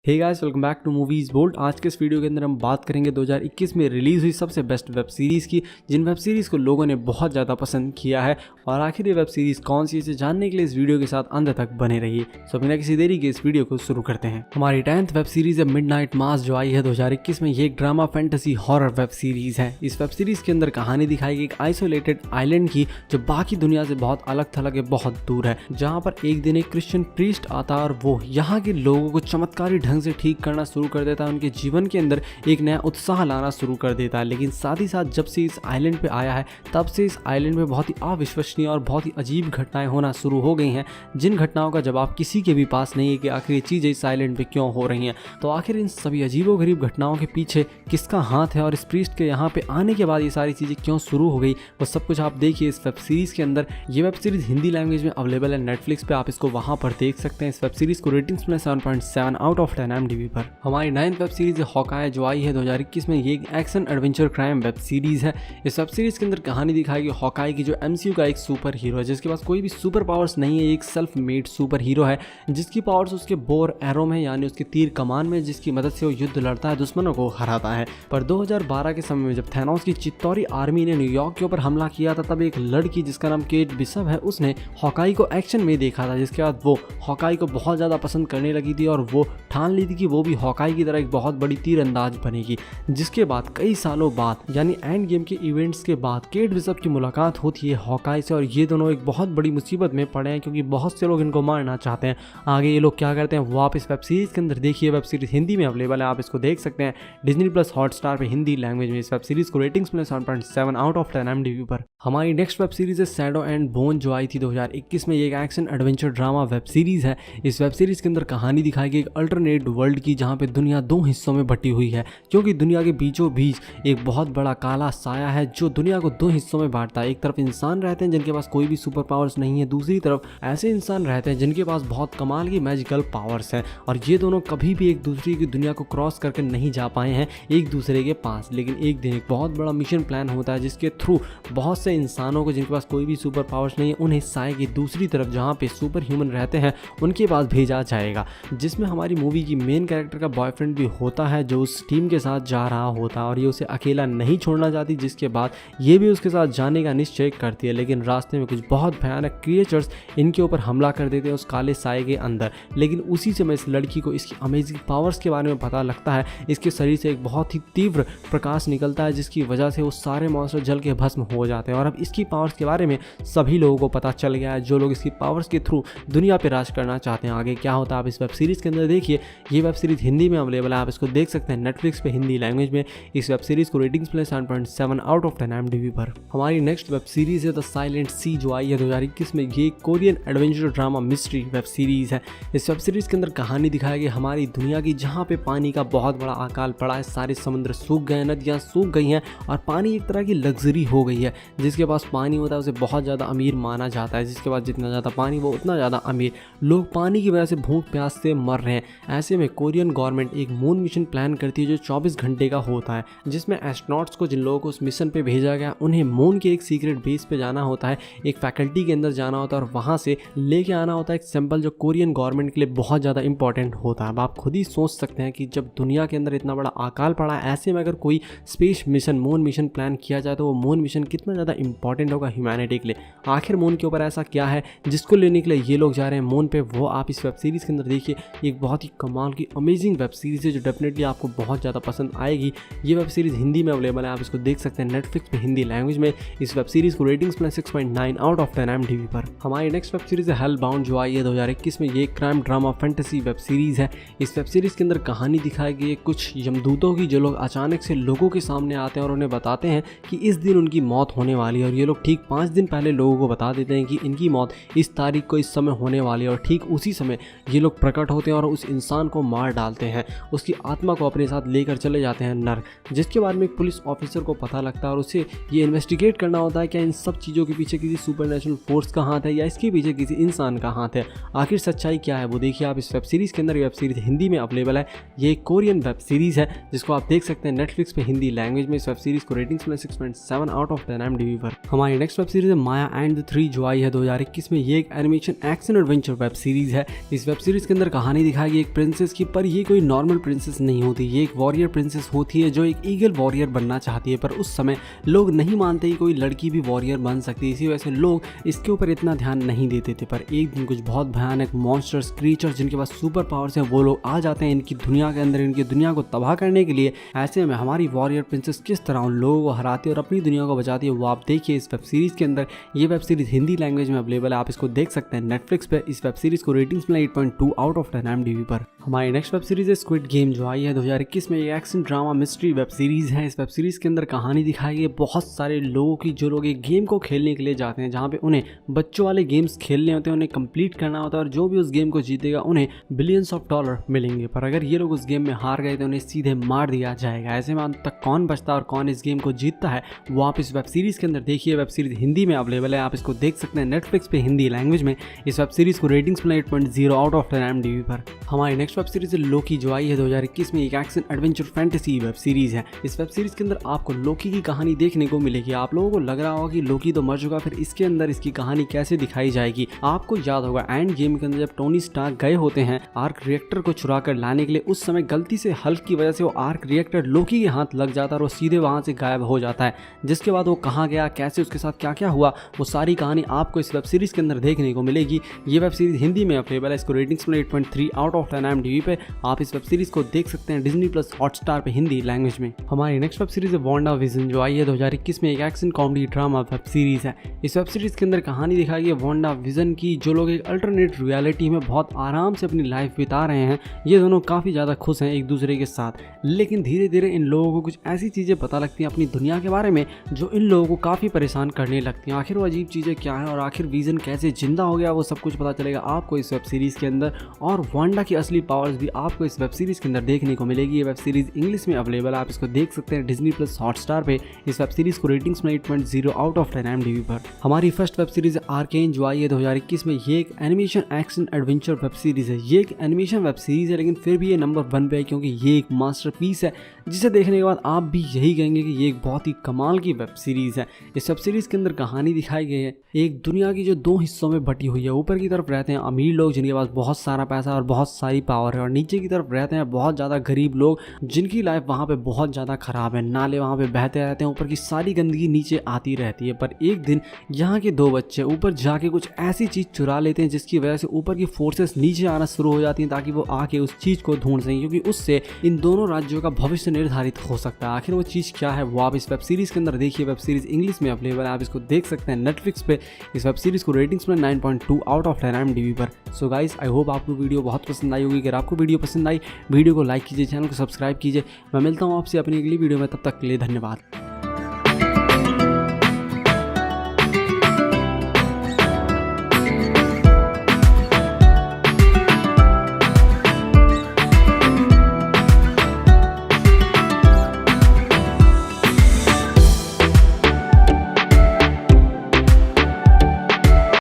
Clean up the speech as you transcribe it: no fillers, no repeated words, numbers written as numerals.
Hey guys, welcome back to movies bolt. आज के इस वीडियो के अंदर हम बात करेंगे 2021 में रिलीज हुई सबसे बेस्ट वेब सीरीज़ की, जिन वेब सीरीज़ को लोगों ने बहुत ज़्यादा पसंद किया है। और आखिर ये वेब सीरीज़ कौन सी है, इसे जानने के लिए इस वीडियो के साथ अंत तक बने रहिए। सो बिना किसी देरी के इस वीडियो को शुरू करते हैं। हमारी 10th वेब सीरीज़ है मिडनाइट मास, जो आई है 2021 में। ये एक drama fantasy horror web series है। इस वेब सीरीज़ के अंदर कहानी दिखाई गई एक आइसोलेटेड आइलैंड की, जो बाकी दुनिया से बहुत अलग थलग है, बहुत दूर है, जहाँ पर एक दिन एक क्रिश्चियन प्रीस्ट आता है और वो यहाँ के लोगों को चमत्कारी ढंग से ठीक करना शुरू कर देता है। उनके जीवन के अंदर एक नया उत्साह लाना शुरू कर देता है। लेकिन साथ ही साथ जब से इस आइलैंड पे आया है, तब से इस आइलैंड में बहुत ही अविश्वसनीय और बहुत ही अजीब घटनाएं होना शुरू हो गई हैं, जिन घटनाओं का जवाब किसी के भी पास नहीं है कि आखिर ये चीज़ें इस आइलैंड पे क्यों हो रही हैं। तो आखिर इन सभी अजीबोगरीब घटनाओं के पीछे किसका हाथ है और इस प्रीस्ट के यहाँ पे आने के बाद ये सारी चीज़ें क्यों शुरू हो गई, वो सब कुछ आप देखिए इस वेब सीरीज़ के अंदर। ये वेब सीरीज़ हिंदी लैंग्वेज में अवेलेबल है नेटफ्लिक्स पे, आप इसको वहाँ पर देख सकते हैं। इस वेब सीरीज़ को रेटिंग्स में 7.7 आउट ऑफ 10 IMDb पर। हमारी 9th वेब सीरीज है हॉकाई, जो आई है 2021 में। ये एक action adventure crime web series है। इस वेब सीरीज के अंदर कहानी दिखाई गई हॉकाई की, जो MCU का एक सुपर हीरो है, जिसके पास कोई भी सुपर पावर्स नहीं है। एक सेल्फ मेड सुपर हीरो है, जिसकी पावर्स उसके बोर एरो में, यानी उसके तीर कमान में, जिसकी मदद से वो युद्ध लड़ता है, दुश्मनों को हराता है। पर 2012 के समय में जब थैनोस की चित्तौरी आर्मी ने न्यूयॉर्क के ऊपर हमला किया था, तब एक लड़की जिसका नाम केट बिशप है, उसने हॉकाई को एक्शन में देखा था, जिसके बाद वो हॉकाई को बहुत ज़्यादा पसंद करने लगी थी और वो ठान ली थी कि वो भी हॉकाई की तरह एक बहुत बड़ी तीरंदाज बनेगी। जिसके बाद कई सालों बाद, यानी एंड गेम के इवेंट्स के बाद, केट बिशप की मुलाकात होती है हॉकाई से और ये दोनों एक बहुत बड़ी मुसीबत में पड़े हैं, क्योंकि बहुत से लोग इनको मारना चाहते हैं। आगे ये लोग क्या करते हैं वो आप इस वेब सीरीज के अंदर देखिए। वेब सीरीज हिंदी में अवेलेबल है, आप इसको देख सकते हैं डिज्नी प्लस हॉटस्टार पे हिंदी लैंग्वेज में। इस वेब सीरीज को रेटिंग्स में 7.7 आउट ऑफ 10 IMDb पर। हमारी नेक्स्ट वेब सीरीज है शैडो एंड बोन, जो आई थी 2021 में। ये एक action adventure drama web series है। इस वेब सीरीज के अंदर कहानी दिखाई गई एक अल्टरनेट वर्ल्ड की, जहाँ पे दुनिया दो हिस्सों में बटी हुई है, क्योंकि दुनिया के बीचों बीच एक बहुत बड़ा काला साया है, जो दुनिया को दो हिस्सों में बांटता है। एक तरफ इंसान रहते हैं जिनके पास कोई भी सुपर पावर्स नहीं है, दूसरी तरफ ऐसे इंसान रहते हैं जिनके पास बहुत कमाल की मैजिकल पावर्स हैं। और ये दोनों कभी भी एक दूसरे की दुनिया को क्रॉस करके नहीं जा पाए हैं एक दूसरे के पास। लेकिन एक दिन एक बहुत बड़ा मिशन प्लान होता है, जिसके थ्रू बहुत से इंसानों को जिनके पास कोई भी सुपर पावर्स नहीं है, उन्हें साए की दूसरी तरफ, जहाँ पे सुपर ह्यूमन रहते हैं, उनके पास भेजा जाएगा। जिसमें हमारी मूवी की मेन कैरेक्टर का बॉयफ्रेंड भी होता है, जो उस टीम के साथ जा रहा होता है और ये उसे अकेला नहीं छोड़ना चाहती, जिसके बाद ये भी उसके साथ जाने का निश्चय करती है। लेकिन रास्ते में कुछ बहुत भयानक क्रिएचर्स इनके ऊपर हमला कर देते हैं उस काले साए के अंदर। लेकिन उसी समय इस लड़की को इसकी अमेजिंग पावर्स के बारे में पता लगता है। इसके शरीर से एक बहुत ही तीव्र प्रकाश निकलता है, जिसकी वजह से वो सारे मॉन्स्टर जल के भस्म हो जाते हैं। और अब इसकी पावर्स के बारे में सभी लोगों को पता चल गया है, जो लोग इसकी पावर्स के थ्रू दुनिया पर राज करना चाहते हैं। आगे क्या होता है आप इस वेब सीरीज के अंदर देखिए। ये वेब सीरीज हिंदी में अवेलेबल है, आप इसको देख सकते हैं नेटफ्लिक्स पे हिंदी लैंग्वेज में। इस वेब सीरीज को रेटिंग्स में 7.7 आउट ऑफ 10 IMDb पर। हमारी नेक्स्ट वेब सीरीज है द साइलेंट सी, जो आई है 2021 में। ये Korean adventure drama mystery web series है। इस वेब सीरीज के अंदर कहानी दिखाई गई हमारी दुनिया की, जहाँ पे पानी का बहुत बड़ा अकाल पड़ा है। सारे समुद्र सूख गए हैं, नदियाँ सूख गई हैं और पानी एक तरह की लग्जरी हो गई है। जिसके पास पानी होता है उसे बहुत ज़्यादा अमीर माना जाता है, जिसके पास जितना ज़्यादा पानी वो उतना ज़्यादा अमीर। लोग पानी की वजह से भूख प्यास से मर रहे हैं। ऐसे में कोरियन गवर्नमेंट एक मून मिशन प्लान करती है, जो 24 घंटे का होता है, जिसमें एस्ट्रोनॉट्स को, जिन लोगों को उस मिशन पे भेजा गया, उन्हें मून के एक सीक्रेट बेस पे जाना होता है, एक फैकल्टी के अंदर जाना होता है और वहाँ से लेके आना होता है एक सैंपल, जो कोरियन गवर्नमेंट के लिए बहुत ज़्यादा इंपॉर्टेंट होता है। अब आप खुद ही सोच सकते हैं कि जब दुनिया के अंदर इतना बड़ा अकाल पड़ा है, ऐसे में अगर कोई space mission, moon mission plan किया जाए, तो वो मून मिशन कितना ज़्यादा इंपॉर्टेंट होगा ह्यूमैनिटी के लिए। आखिर मून के ऊपर ऐसा क्या है जिसको लेने के लिए ये लोग जा रहे हैं मून पे, वो आप इस वेब सीरीज़ के अंदर देखिए। एक बहुत ही कमाल की अमेजिंग वेब सीरीज़ है, जो डेफिनेटली आपको बहुत ज़्यादा पसंद आएगी। ये वेब सीरीज़ हिंदी में अवेलेबल है, आप इसको देख सकते हैं नेटफ्लिक्स पे हिंदी लैंग्वेज में। इस वेब सीरीज़ को रेटिंग्स में 6.9 आउट ऑफ 10 IMDb पर। हमारी नेक्स्ट वेब सीरीज़ है हेल बाउंड, जो आई है 2021 में। ये crime drama fantasy web series है। इस वेब सीरीज़ के अंदर कहानी दिखाई गई है कुछ यमदूतों की, जो लोग अचानक से लोगों के सामने आते हैं और उन्हें बताते हैं कि इस दिन उनकी मौत होने वाली है। और ये लोग ठीक 5 दिन पहले लोगों को बता देते हैं कि इनकी मौत इस तारीख को इस समय होने वाली है। और ठीक उसी समय ये लोग प्रकट होते हैं और उस इंसान को मार डालते हैं, उसकी आत्मा को अपने साथ लेकर चले जाते हैं नर्क। जिसके बारे में एक पुलिस ऑफिसर को पता लगता है और उसे ये इन्वेस्टिगेट करना होता है, क्या इन सब चीज़ों के पीछे किसी सुपरनेचुरल फोर्स का हाथ है या इसके पीछे किसी इंसान का हाथ है। आखिर सच्चाई क्या है वो देखिए आप इस वेब सीरीज़ के अंदर। वेब सीरीज़ हिंदी में अवेलेबल है। ये एक कोरियन वेब सीरीज़ है, जिसको आप देख सकते हैं नेटफ्लिक्स पे हिंदी लैंग्वेज में। इस वेब सीरीज़ को रेटिंग्स में 6.7 आउट ऑफ 10 IMDb पर। हमारी नेक्स्ट वेब सीरीज़ है माया एंड द 3, जो आई है 2021 में। ये एक animation action adventure web series है। इस वेब सीरीज़ के अंदर कहानी दिखाई गई एक प्रिंस प्रिंसेस की, पर ये कोई नॉर्मल प्रिंसेस नहीं होती, ये एक वॉरियर प्रिंसेस होती है जो एक ईगल वॉरियर बनना चाहती है। पर उस समय लोग नहीं मानते कि कोई लड़की भी वॉरियर बन सकती है, इसी वजह से लोग इसके ऊपर इतना ध्यान नहीं देते थे। पर एक दिन कुछ बहुत भयानक मॉन्स्टर्स, क्रीचर्स जिनके पास सुपर पावर्स हैं, वो लोग आ जाते हैं इनकी दुनिया के अंदर, इनकी दुनिया को तबाह करने के लिए। ऐसे में हमारी वॉरियर प्रिंसेस किस तरह उन लोगों को हराती है और अपनी दुनिया को बचाती है, वो आप देखिए इस वेब सीरीज के अंदर। ये वेब सीरीज हिंदी लैंग्वेज में अवेलेबल है, आप इसको देख सकते हैं नेटफ्लिक्स पे। इस वेब सीरीज को रेटिंग्स मिला 8.2 आउट ऑफ 10 IMDb पर। हमारी नेक्स्ट वेब सीरीज है स्क्विड गेम, जो आई है 2021 में। ये action drama mystery web series है। इस वेब सीरीज के अंदर कहानी दिखाई है बहुत सारे लोगों की, जो लोग एक गेम को खेलने के लिए जाते हैं, जहाँ पे उन्हें बच्चों वाले गेम्स खेलने होते हैं, उन्हें कंप्लीट करना होता है, और जो भी उस गेम को जीतेगा उन्हें बिलियंस ऑफ डॉलर मिलेंगे। पर अगर ये लोग उस गेम में हार गए तो उन्हें सीधे मार दिया जाएगा। ऐसे में अंत तक कौन बचता है और कौन इस गेम को जीतता है, वो आप इस वेब सीरीज के अंदर देखिए। वेब सीरीज हिंदी में अवेलेबल है, आप इसको देख सकते हैं नेटफ्लिक्स पे हिंदी लैंग्वेज में। इस वेब सीरीज को रेटिंग्स मिला 8.0 आउट ऑफ 10 IMDb पर। हमारी नेक्स्ट वेब सीरीज है लोकी, जो आई है 2021 में। एक action adventure fantasy web series है। इस वेब सीरीज के अंदर आपको लोकी की कहानी देखने को मिलेगी। आप लोगों को लग रहा होगा कि लोकी तो मर चुका, फिर इसके अंदर इसकी कहानी कैसे दिखाई जाएगी। आपको याद होगा एंड गेम के अंदर जब टोनी स्टार्क गए होते हैं आर्क रिएक्टर को चुरा कर लाने के लिए, उस समय गलती से हल्क की वजह से वो आर्क रिएक्टर लोकी के हाथ लग जाता है और वो सीधे वहां से गायब हो जाता है। जिसके बाद वो कहाँ गया, कैसे, उसके साथ क्या क्या हुआ, वो सारी कहानी आपको इस वेब सीरीज के अंदर देखने को मिलेगी। ये वेब सीरीज हिंदी में अवेलेबल है, इसको रेटिंग्स में 8.3 आउट ऑफ 10 IMDb पे। आप इस वेब सीरीज को देख सकते हैं डिज्नी प्लस हॉटस्टार पे हिंदी लैंग्वेज में। हमारी नेक्स्ट वेब सीरीज है वांडा विजन, जो आई है 2021 में। एक action comedy drama web series है। इस वेब सीरीज के अंदर कहानी दिखाई है वांडा विजन की, जो लोग एक अल्टरनेट रियलिटी में बहुत आराम से अपनी लाइफ बिता रहे हैं। ये दोनों काफ़ी ज़्यादा खुश हैं एक दूसरे के साथ, लेकिन धीरे धीरे इन लोगों को कुछ ऐसी चीज़ें पता लगती हैं अपनी दुनिया के बारे में जो इन लोगों को काफ़ी परेशान करने लगती हैं। आखिर वो अजीब चीज़ें क्या हैं और आखिर विजन कैसे जिंदा हो गया, वो सब कुछ पता चलेगा आपको इस वेब सीरीज़ के अंदर। और वांडा की असली पावर्स भी आपको इस वेब सीरीज़ के अंदर देखने को मिलेगी। ये वेब सीरीज़ इंग्लिश में अवेलेबल है, आप इसको देख सकते हैं डिज्नी प्लस हॉटस्टार पे। इस वेब सीरीज़ को रेटिंग्स में 8.0 आउट ऑफ 10 IMDb पर। हमारी फर्स्ट वेब सीरीज़ है आर्केन, जो आई है 2021 में। ये एक animation action adventure web series है। ये एक एनिमेशन वेब सीरीज़ है, लेकिन फिर भी ये नंबर 1 पे है क्योंकि ये एक मास्टरपीस है, जिसे देखने के बाद आप भी यही कहेंगे कि ये एक बहुत ही कमाल की वेब सीरीज़ है। इस वेब सीरीज़ के अंदर कहानी दिखाई गई है एक दुनिया की जो 2 हिस्सों में बटी हुई है। ऊपर की तरफ रहते हैं अमीर लोग जिनके पास बहुत सारा पैसा और बहुत सारी पावर है, और नीचे की तरफ रहते हैं बहुत ज़्यादा गरीब लोग जिनकी लाइफ वहाँ पे बहुत ज़्यादा ख़राब है। नाले वहाँ पे बहते रहते हैं, ऊपर की सारी गंदगी नीचे आती रहती है। पर एक दिन यहाँ के 2 बच्चे ऊपर जाके कुछ ऐसी चीज़ चुरा लेते हैं जिसकी वजह से ऊपर की फोर्सेस नीचे आना शुरू हो जाती हैं, ताकि वो आके उस चीज़ को ढूंढ सकें, क्योंकि उससे इन दोनों राज्यों का भविष्य निर्धारित हो सकता है। आखिर वो चीज़ क्या है, वो आप इस वेब सीरीज़ के अंदर देखिए। वेब सीरीज़ इंग्लिश में अवेलेबल है, आप इसको देख सकते हैं नेटफ्लिक्स पे। इस वेब सीरीज़ को रेटिंग्स में 9.2 आउट ऑफ 10 IMDb पर। सो गाइस, आई होप आपको वीडियो बहुत पसंद आई होगी। अगर आपको वीडियो पसंद आई, वीडियो को लाइक कीजिए, चैनल को सब्सक्राइब कीजिए। मैं मिलता हूँ आपसे अपनी अगली वीडियो में, तब तक के लिए धन्यवाद।